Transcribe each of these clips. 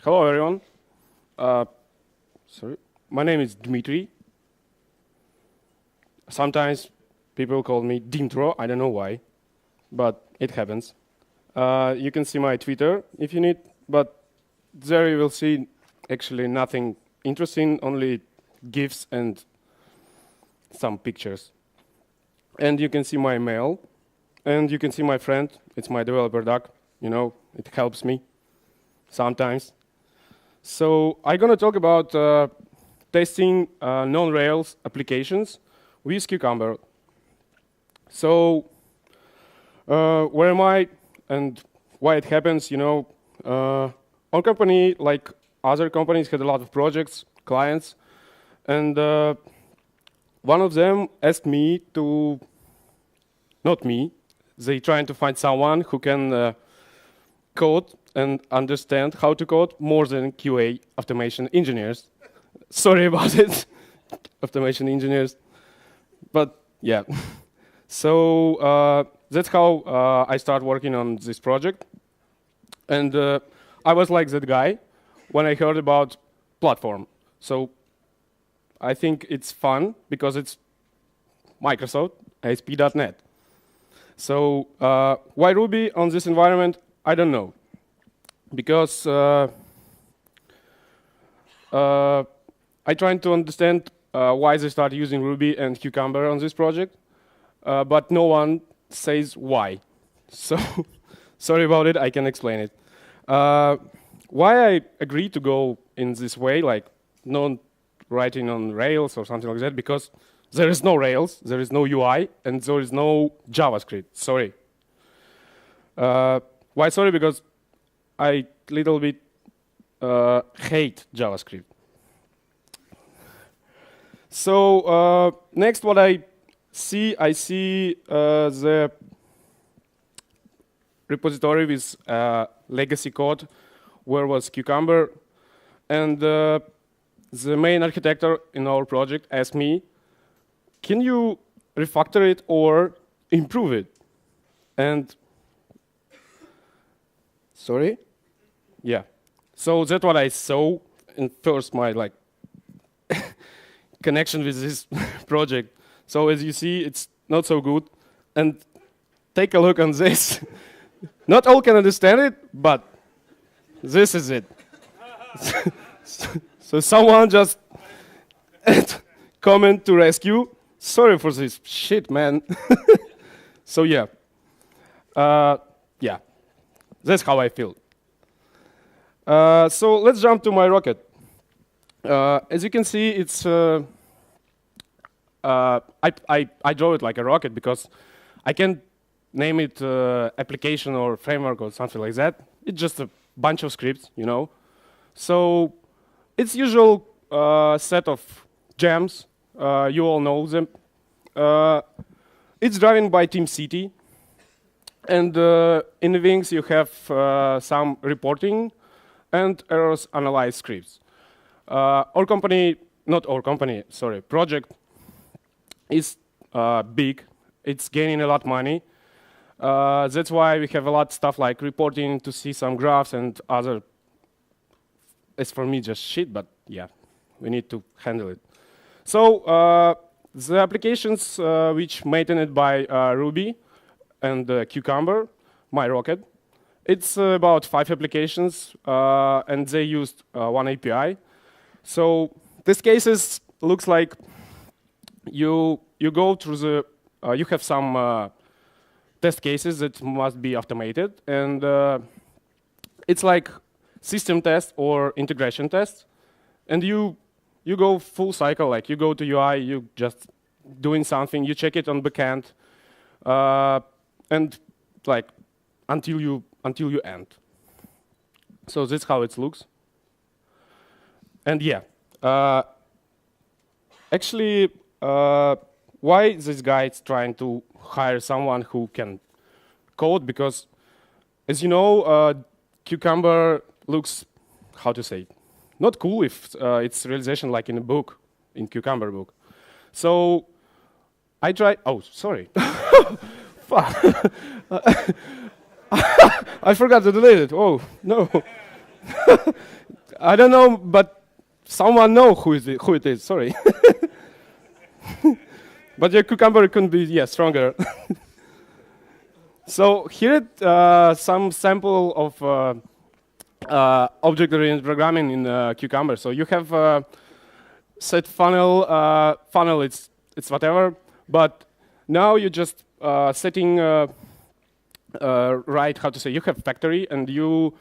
Hello, everyone. Uh, sorry, my name is Dmitry. Sometimes people call me Dimtro. I don't know why, but it happens. You can see my Twitter if you need, but there you will see actually nothing interesting, only GIFs and some pictures. And you can see my mail, and you can see my friend. It's my developer duck. You know, it helps me sometimes. So I'm going to talk about testing non-Rails applications with Cucumber. So where am I and why it happens? You know, our company, like other companies, had a lot of projects, clients, and one of them asked me to, not me, they trying to find someone who can code and understand how to code more than QA automation engineers. Sorry about it, automation engineers. But yeah, so that's how I started working on this project. And I was like that guy when I heard about platform. So I think it's fun because it's Microsoft, ASP.NET. So why Ruby on this environment? I don't know. Because I tried to understand why they start using Ruby and Cucumber on this project, but no one says why. So sorry about it, I can explain it. Why I agreed to go in this way, like not writing on Rails or something like that, because there is no Rails, there is no UI, and there is no JavaScript. Sorry. Why sorry? Because I little bit hate JavaScript. So next, what I see the repository with legacy code, where was Cucumber, and the main architect in our project asked me, "Can you refactor it or improve it?" And sorry. Yeah, so that's what I saw in first my like connection with this project. So as you see, it's not so good. And take a look on this. Not all can understand it, but this is it. So someone just comment to rescue. Sorry for this shit, man. So yeah, yeah, that's how I feel. So let's jump to my rocket. As you can see, it's I draw it like a rocket because I can't name it application or framework or something like that. It's just a bunch of scripts, you know. So it's usual set of gems. You all know them. It's driven by Team City, and in the wings you have some reporting and errors analyze scripts. Our company, not our company, sorry, project is big. It's gaining a lot of money. That's why we have a lot of stuff like reporting to see some graphs and other. It's for me just shit, but yeah, we need to handle it. So the applications which maintained by Ruby and Cucumber, my rocket, it's about 5 applications, and they used one API. So this cases looks like you go through the you have some test cases that must be automated, and it's like system test or integration test, and you go full cycle, like you go to UI, you just doing something, you check it on backend, and like until you end. So that's how it looks. And yeah, actually, why this guy is trying to hire someone who can code? Because, as you know, Cucumber looks, how to say, not cool if it's realization like in a book, in Cucumber book. So I tried. Oh, sorry. Fuck. I forgot to delete it. Oh no. I don't know, but someone know who it is. Sorry. But your cucumber can be stronger. So here some sample of object-oriented programming in Cucumber. So you have set funnel. Funnel, it's whatever. But now you're just setting right. How to say? You have factory, and you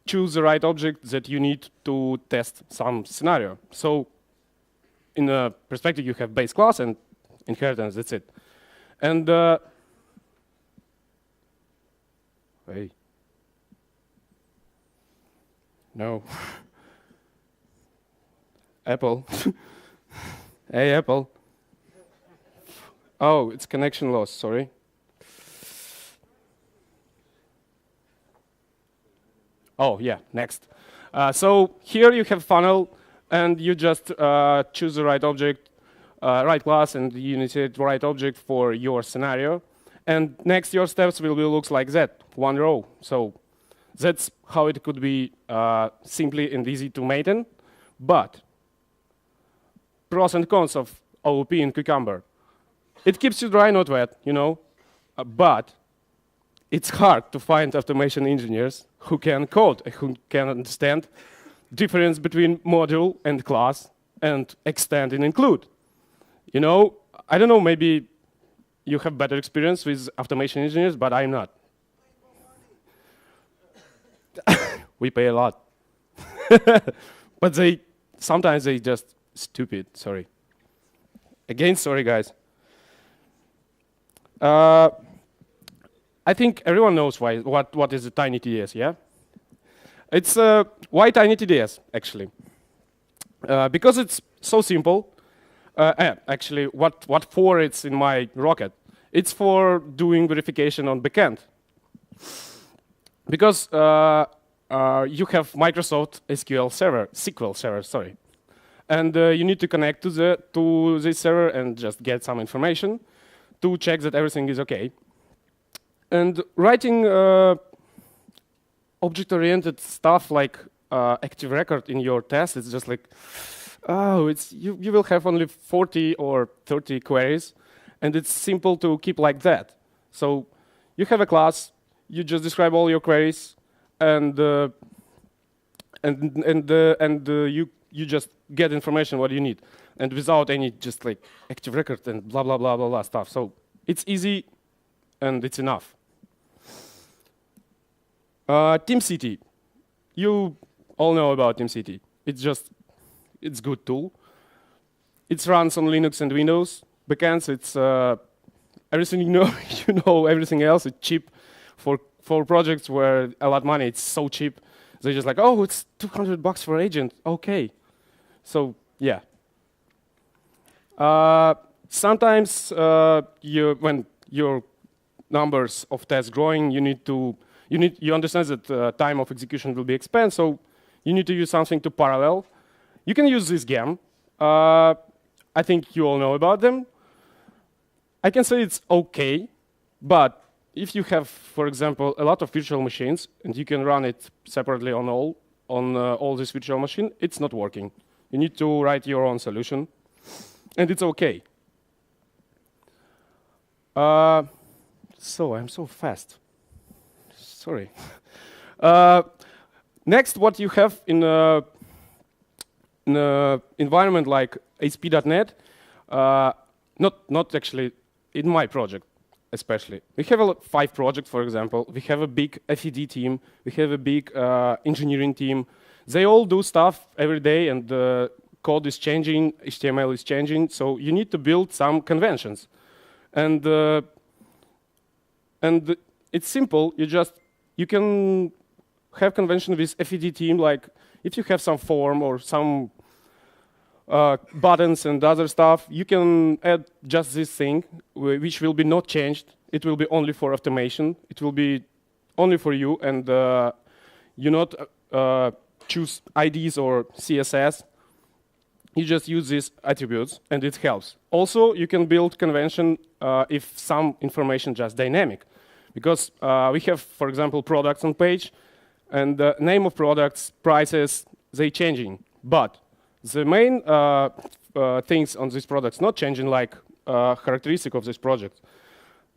choose the right object that you need to test some scenario. So in a perspective, you have base class and inheritance. That's it. And hey. No. Apple. Hey, Apple. Oh, it's connection loss, sorry. Oh, yeah, next. So here you have funnel, and you just choose the right object, right class, and you initiate the right object for your scenario. And next, your steps will looks like that, one row. So that's how it could be simply and easy to maintain. But pros and cons of OOP in Cucumber. It keeps you dry, not wet, you know. But it's hard to find automation engineers who can code, who can understand difference between module and class and extend and include. You know, I don't know, maybe you have better experience with automation engineers, but I'm not. We pay a lot. But sometimes they just stupid, sorry. Again, sorry guys. I think everyone knows what is a tiny TDS, yeah? It's why tiny TDS, actually? Because it's so simple. Actually, what for it's in my Rocket? It's for doing verification on backend. Because you have Microsoft SQL server, sorry. And you need to connect to this server and just get some information to check that everything is okay. And writing object-oriented stuff like active record in your test, it's just like, oh, you will have only 40 or 30 queries, and it's simple to keep like that. So you have a class, you just describe all your queries, and you just get information what you need, and without any just like active record and blah blah blah blah blah stuff. So it's easy, and it's enough. TeamCity, you all know about TeamCity. It's good tool. It runs on Linux and Windows. Backends, it's everything you know. You know everything else. It's cheap for projects where a lot of money. It's so cheap. They're just like, oh, it's $200 for agent. Okay. So yeah. Sometimes when your numbers of tests growing, you understand that time of execution will be expanded. So you need to use something to parallel. You can use this GAM. I think you all know about them. I can say it's okay, but if you have, for example, a lot of virtual machines and you can run it separately on all this virtual machine, it's not working. You need to write your own solution, and it's okay. So I'm so fast. Sorry. Next, what you have in an environment like ASP.NET, not actually in my project, especially. We have 5 projects, for example. We have a big FED team. We have a big engineering team. They all do stuff every day, and the code is changing, HTML is changing. So you need to build some conventions, and it's simple. You can have convention with FED team, like if you have some form or some buttons and other stuff, you can add just this thing, which will be not changed. It will be only for automation. It will be only for you, and you not choose IDs or CSS. You just use these attributes, and it helps. Also, you can build convention if some information just dynamic. Because we have, for example, products on page, and the name of products, prices, they changing. But the main things on these products not changing, like characteristic of this project.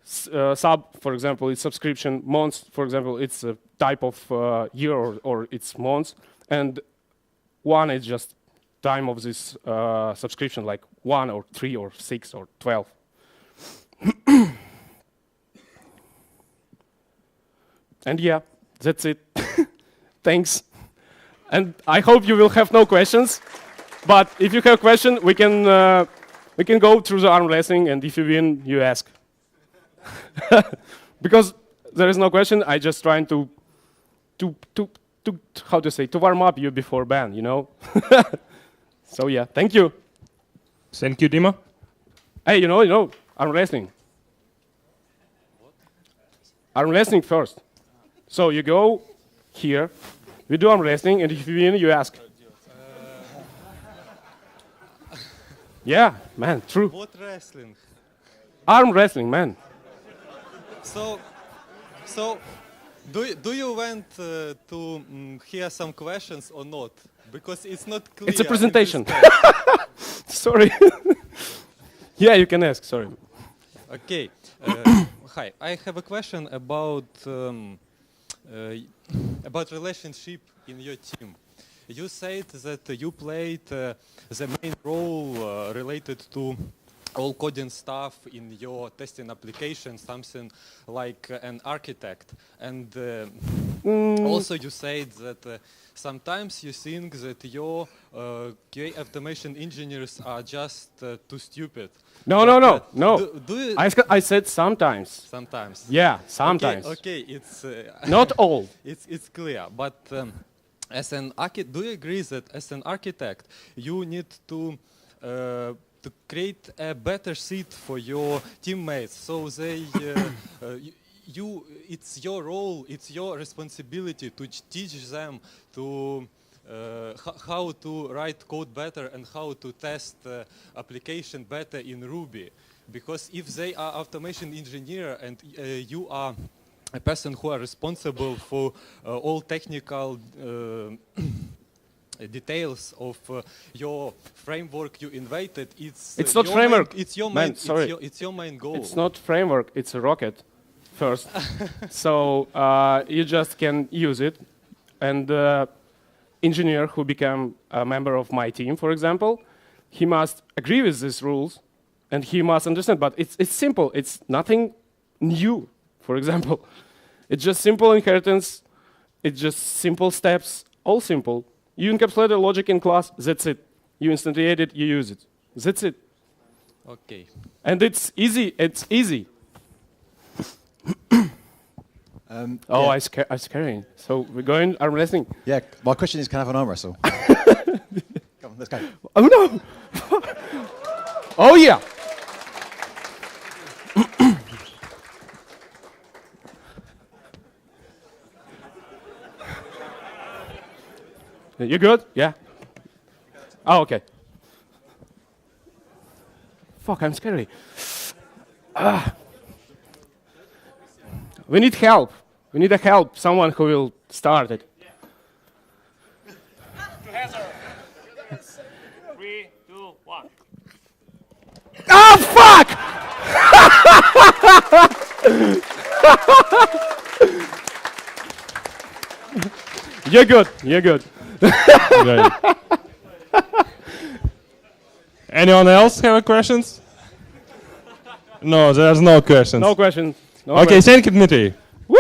Sub, for example, is subscription. Months, for example, it's a type of year or it's months. And one is just time of this subscription, like 1 or 3 or 6 or 12. And yeah, that's it. Thanks. And I hope you will have no questions. But if you have a question, we can go through the arm wrestling, and if you win, you ask. Because there is no question, I just trying to how to say, to warm up you before ban, you know? So yeah, thank you. Thank you, Dima. Hey, you know, arm wrestling. What? Arm wrestling first. So you go here, we do arm wrestling, and if you win, you ask. Yeah, man, true. What wrestling? Arm wrestling, man. So, do you want to hear some questions or not? Because it's not clear. It's a presentation. Sorry. Yeah, you can ask. Sorry. Okay. Hi. I have a question about relationship in your team. You said that you played the main role related to all coding stuff in your testing application, something like an architect. And also you said that sometimes you think that your QA automation engineers are just too stupid. No. I said sometimes. Sometimes. Yeah, sometimes. Okay, it's not all. It's clear, but as an do you agree that as an architect you need to create a better seat for your teammates, so they it's your role, it's your responsibility to teach them to how to write code better and how to test application better in Ruby. Because if they are automation engineer and you are a person who are responsible for all technical details of your framework you invented, it's not framework. It's your Man, main. sorry. It's your main goal. It's not framework. It's a rocket. First, so you just can use it, and the engineer who become a member of my team, for example, he must agree with these rules, and he must understand. But it's simple. It's nothing new. For example, it's just simple inheritance. It's just simple steps. All simple. You encapsulate the logic in class. That's it. You instantiate it. You use it. That's it. Okay. And it's easy. It's easy. Yeah. I'm scaring. So we're going arm wrestling. Yeah, my question is, can I have an arm wrestle? Come on, let's go. Oh no! Oh yeah! You good? Yeah. Oh, okay. Fuck, I'm scary. We need help. We need a help. Someone who will start it. Together. 3, 2, 1. Oh fuck! You're good. You're good. Great. Anyone else have questions? No, there's no questions. No questions. No Okay, questions. thank you, Dmitry. Woo!